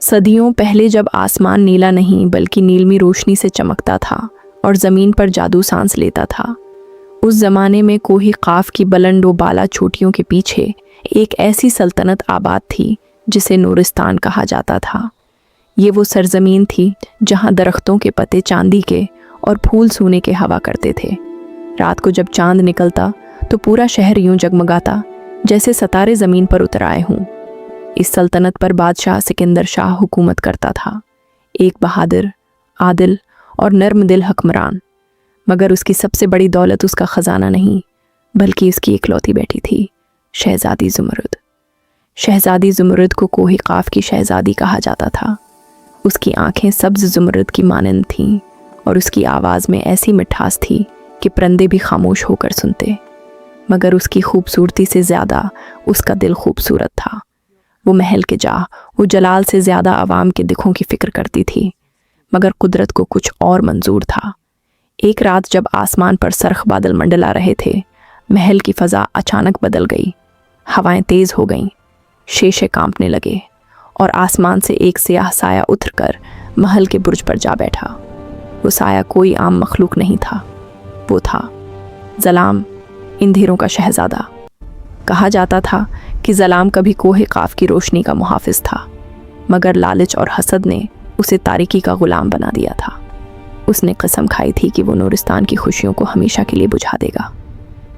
सदियों पहले जब आसमान नीला नहीं बल्कि नीलमी रोशनी से चमकता था और ज़मीन पर जादू सांस लेता था, उस ज़माने में कोही काफ की बुलंद व बाला चोटियों के पीछे एक ऐसी सल्तनत आबाद थी जिसे नूरिस्तान कहा जाता था। ये वो सरजमीन थी जहाँ दरख्तों के पत्ते चांदी के और फूल सोने के हवा करते थे। रात को जब चांद निकलता तो पूरा शहर यूं जगमगाता जैसे सितारे ज़मीन पर उतर आए हों। इस सल्तनत पर बादशाह सिकंदर शाह हुकूमत करता था, एक बहादुर, आदिल और नर्म दिल हुक्मरान। मगर उसकी सबसे बड़ी दौलत उसका ख़जाना नहीं बल्कि उसकी इकलौती बेटी थी, शहज़ादी ज़ुमरुद। शहज़ादी ज़ुमरुद को कोहे काफ की शहज़ादी कहा जाता था। उसकी आंखें सब्ज़ ज़ुमरुद की मानंद थीं और उसकी आवाज़ में ऐसी मिठास थी कि परिंदे भी खामोश होकर सुनते। मगर उसकी खूबसूरती से ज़्यादा उसका दिल खूबसूरत था। वो महल के जाह, वो जलाल से ज़्यादा आवाम के दुखों की फ़िक्र करती थी। मगर कुदरत को कुछ और मंजूर था। एक रात जब आसमान पर सरख बादल मंडला रहे थे, महल की फ़ज़ा अचानक बदल गई। हवाएं तेज़ हो गईं, शीशे कांपने लगे और आसमान से एक सियाह साया उतरकर महल के बुर्ज पर जा बैठा। वो साया कोई आम मखलूक नहीं था, वो था ज़लाम, अंधेरों का शहज़ादा। कहा जाता था कि ज़लाम कभी कोहे काफ की रोशनी का मुहाफ़िज़ था, मगर लालच और हसद ने उसे तारीकी का ग़ुलाम बना दिया था। उसने कसम खाई थी कि वो नूरिस्तान की खुशियों को हमेशा के लिए बुझा देगा।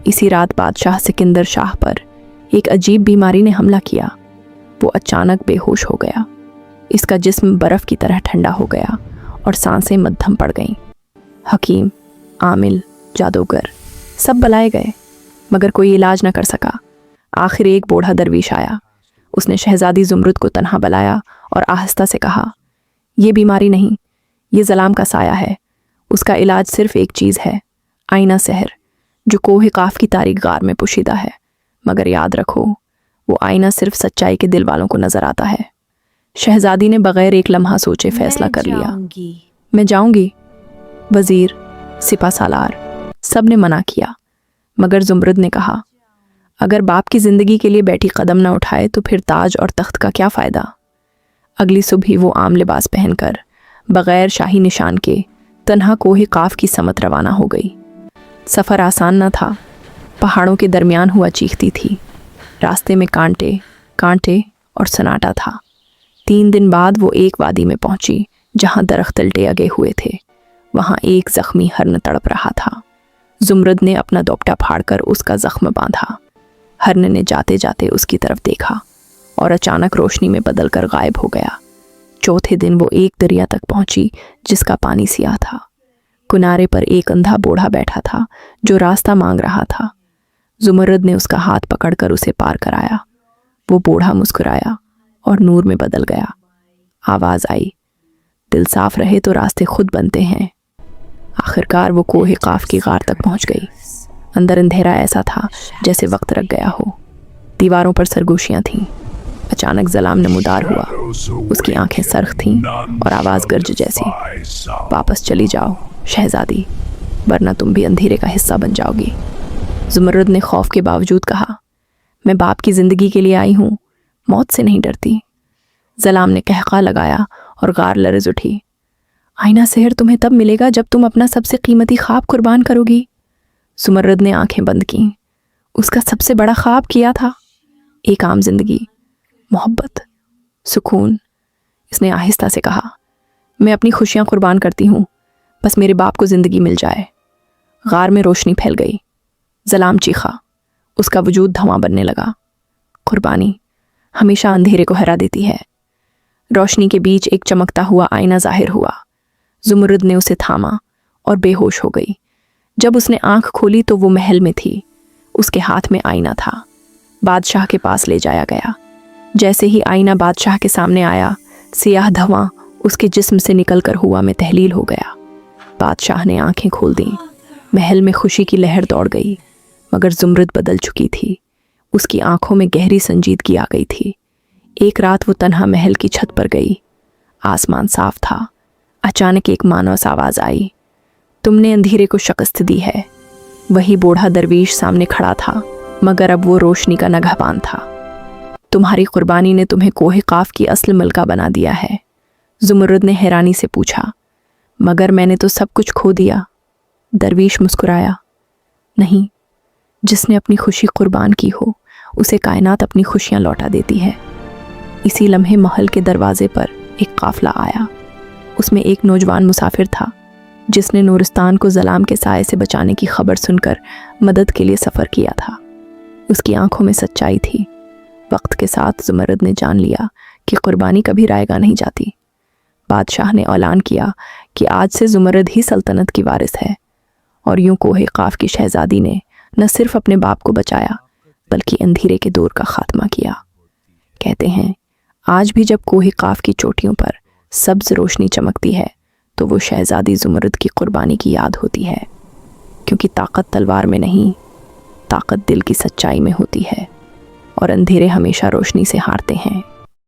इसी रात बादशाह सिकंदर शाह पर एक अजीब बीमारी ने हमला किया। वो अचानक बेहोश हो गया। इसका जिस्म बर्फ़ की तरह ठंडा हो गया और सांसें मद्धम पड़ गईं। हकीम, आमिल, जादूगर सब बुलाए गए, मगर कोई इलाज न कर सका। आखिर एक बूढ़ा दरवीश आया। उसने शहज़ादी ज़ुमरुद को तन्हा बुलाया और आहिस्ता से कहा, ये बीमारी नहीं, ये ज़लाम का साया है। उसका इलाज सिर्फ़ एक चीज़ है, आईना सहर, जो कोहे काफ की तारीक गार में पोशीदा है। मगर याद रखो, वो आईना सिर्फ सच्चाई के दिल वालों को नज़र आता है। शहज़ादी ने बग़ैर एक लम्हा सोचे फ़ैसला कर लिया। मैं जाऊंगी। वज़ीर, सिपा सालार सब ने मना किया, मगर ज़ुमरुद ने कहा, अगर बाप की ज़िंदगी के लिए बेटी कदम न उठाए तो फिर ताज और तख्त का क्या फ़ायदा। अगली सुबह वो आम लिबास पहनकर बग़ैर शाही निशान के तन्हा कोहे काफ की समत रवाना हो गई। सफ़र आसान न था, पहाड़ों के दरमियान हुआ चीखती थी। रास्ते में कांटे कांटे और सन्नाटा था। 3 दिन बाद वो एक वादी में पहुंची जहां दरख्त लटे अगे हुए थे। वहां एक ज़ख्मी हरन तड़प रहा था। ज़ुमरुद ने अपना दोपटा फाड़कर उसका ज़ख्म बांधा। हरन ने जाते जाते उसकी तरफ देखा और अचानक रोशनी में बदलकर गायब हो गया। चौथे दिन वो एक दरिया तक पहुंची जिसका पानी सियाह था। किनारे पर एक अंधा बूढ़ा बैठा था जो रास्ता मांग रहा था। ज़ुमरुद ने उसका हाथ पकड़कर उसे पार कराया। वो बूढ़ा मुस्कुराया और नूर में बदल गया। आवाज़ आई, दिल साफ रहे तो रास्ते खुद बनते हैं। आखिरकार वो कोहे काफ की गार तक पहुंच गई। अंदर अंधेरा ऐसा था जैसे वक्त रख गया हो। दीवारों पर सरगोशियां थीं। अचानक ज़लाम नमूदार हुआ। उसकी आंखें सरख थीं और आवाज़ गर्ज जैसी, वापस चली जाओ शहज़ादी, वरना तुम भी अंधेरे का हिस्सा बन जाओगी। ज़ुमरुद ने खौफ के बावजूद कहा, मैं बाप की ज़िंदगी के लिए आई हूँ, मौत से नहीं डरती। ज़लाम ने कहका लगाया और गार लरज़ उठी। आईना सहर तुम्हें तब मिलेगा जब तुम अपना सबसे कीमती ख्वाब कुर्बान करोगी। ज़ुमरुद ने आंखें बंद कीं। उसका सबसे बड़ा ख्वाब किया था, एक आम जिंदगी, मोहब्बत, सुकून। इसने आहिस्ता से कहा, मैं अपनी खुशियाँ कुर्बान करती हूँ, बस मेरे बाप को ज़िंदगी मिल जाए। गार में रोशनी फैल गई। ज़लाम चीखा, उसका वजूद धुआं बनने लगा। कुर्बानी हमेशा अंधेरे को हरा देती है। रोशनी के बीच एक चमकता हुआ आईना जाहिर हुआ। ज़ुमरुद ने उसे थामा और बेहोश हो गई। जब उसने आंख खोली तो वो महल में थी। उसके हाथ में आईना था। बादशाह के पास ले जाया गया। जैसे ही आईना बादशाह के सामने आया, सियाह धुआं उसके जिस्म से निकलकर हुआ में तहलील हो गया। बादशाह ने आंखें खोल दी। महल में खुशी की लहर दौड़ गई, मगर ज़ुमरुद बदल चुकी थी। उसकी आंखों में गहरी संजीदगी आ गई थी। एक रात वो तन्हा महल की छत पर गई। आसमान साफ था। अचानक एक मानवस आवाज़ आई, तुमने अंधेरे को शिकस्त दी है। वही बूढ़ा दरवीश सामने खड़ा था, मगर अब वो रोशनी का नगहबान था। तुम्हारी कुर्बानी ने तुम्हें कोहे काफ की असल मलका बना दिया है। जुमर्रद ने हैरानी से पूछा, मगर मैंने तो सब कुछ खो दिया। दरवीश मुस्कुराया, नहीं, जिसने अपनी खुशी कुर्बान की हो उसे कायनात अपनी खुशियाँ लौटा देती है। इसी लम्हे महल के दरवाजे पर एक काफला आया। उसमें एक नौजवान मुसाफिर था जिसने नूरिस्तान को ज़लाम के साए से बचाने की खबर सुनकर मदद के लिए सफ़र किया था। उसकी आंखों में सच्चाई थी। वक्त के साथ जुमर्रद ने जान लिया कि कुर्बानी कभी रायगा नहीं जाती। बादशाह ने ऐलान किया कि आज से जुमर्रद ही सल्तनत की वारिस है, और यूं कोहे काफ की शहजादी ने न सिर्फ अपने बाप को बचाया बल्कि अंधेरे के दौर का खात्मा किया। कहते हैं, आज भी जब कोहे काफ की चोटियों पर सब्ज रोशनी चमकती है तो वो शहजादी जुमर्रद की कुर्बानी की याद होती है, क्योंकि ताकत तलवार में नहीं, ताकत दिल की सच्चाई में होती है, और अंधेरे हमेशा रोशनी से हारते हैं।